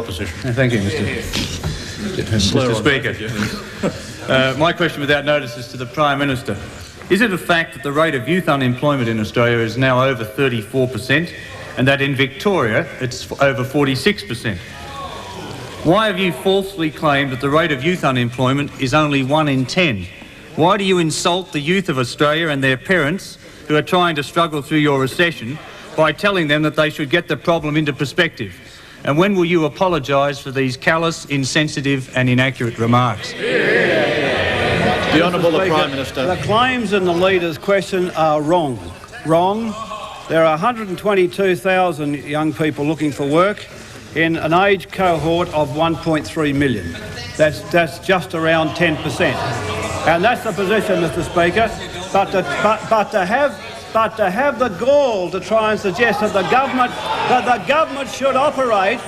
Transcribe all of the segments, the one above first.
opposition. Thank you, Mr. Speaker. My question without notice is to the Prime Minister. Is it a fact that the rate of youth unemployment in Australia is now over 34% and that in Victoria it's over 46%? Why have you falsely claimed that the rate of youth unemployment is only 1 in 10? Why do you insult the youth of Australia and their parents who are trying to struggle through your recession by telling them that they should get the problem into perspective? And when will you apologise for these callous, insensitive and inaccurate remarks? The Honourable Prime Minister. The claims in the Leader's question are wrong. Wrong. There are 122,000 young people looking for work in an age cohort of 1.3 million. That's just around 10%. And that's the position, Mr. Speaker. But to have the gall to try and suggest that the government should operate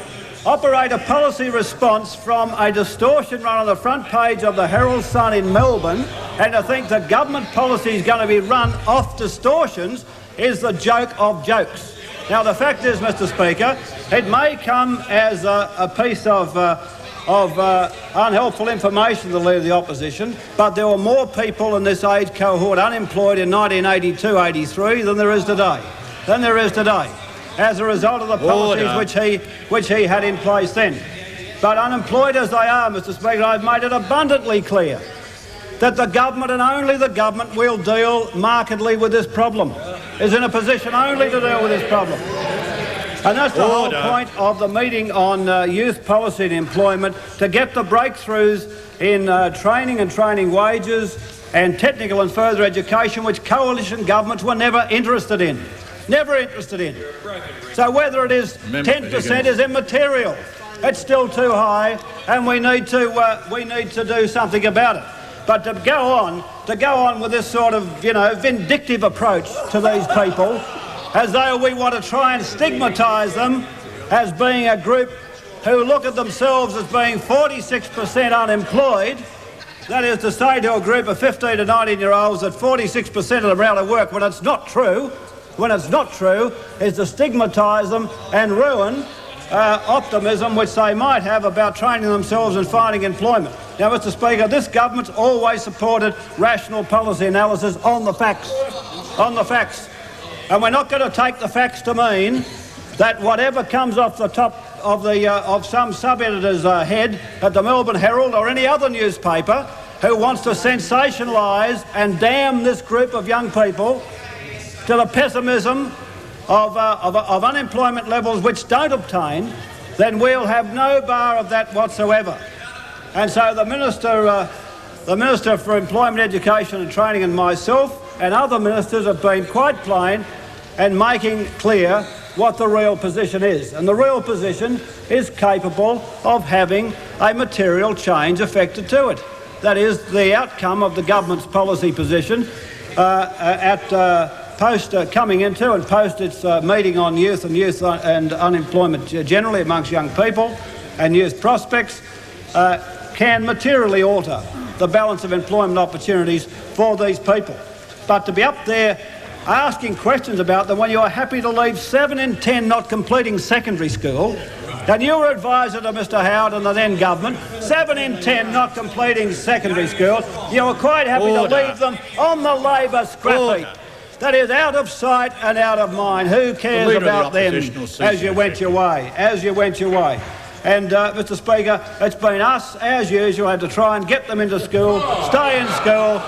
a policy response from a distortion run on the front page of the Herald Sun in Melbourne, and to think that government policy is going to be run off distortions is the joke of jokes. Now, the fact is, Mr. Speaker, it may come as a piece of unhelpful information to the Leader of the Opposition, but there were more people in this age cohort unemployed in 1982-83 than there is today. As a result of the policies which he had in place then. But unemployed as they are, Mr. Speaker, I've made it abundantly clear that the government and only the government will deal markedly with this problem, is in a position only to deal with this problem. And that's the whole point of the meeting on youth policy and employment, to get the breakthroughs in training and training wages and technical and further education, which coalition governments were never interested in. Never interested in. So whether it is 10% is immaterial. It's still too high, and we need to do something about it. But to go on with this sort of, vindictive approach to these people, as though we want to try and stigmatise them as being a group who look at themselves as being 46% unemployed, that is to say to a group of 15 to 19-year-olds that 46% of them are out of work, when it's not true, is to stigmatise them and ruin optimism which they might have about training themselves and finding employment. Now, Mr. Speaker, this government's always supported rational policy analysis on the facts. And we're not going to take the facts to mean that whatever comes off the top of some sub-editor's head at the Melbourne Herald or any other newspaper who wants to sensationalise and damn this group of young people to the pessimism of unemployment levels which don't obtain, then we'll have no bar of that whatsoever. And so the Minister for Employment, Education and Training and myself and other ministers have been quite plain and making clear what the real position is. And the real position is capable of having a material change affected to it. That is the outcome of the government's policy position coming into and post its meeting on youth and unemployment generally amongst young people and youth prospects, can materially alter the balance of employment opportunities for these people. But to be up there asking questions about them when you are happy to leave 7 in 10 not completing secondary school, and you were advisor to Mr Howard and the then government, 7 in 10 not completing secondary school, you were quite happy to leave them on the Labor scrap heap. That is out of sight and out of mind. Who cares about them as you went your way? And, Mr Speaker, it's been us, as usual, had to try and get them into school, stay in school,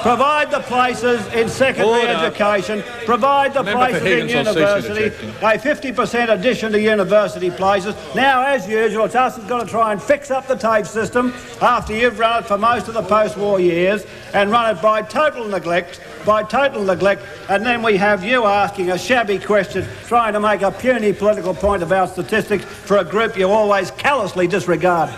provide the places in secondary education, provide the places in university, a 50% addition to university places. Now, as usual, it's us that's got to try and fix up the TAFE system after you've run it for most of the post-war years and run it by total neglect, and then we have you asking a shabby question, trying to make a puny political point about statistics for a group you always callously disregard.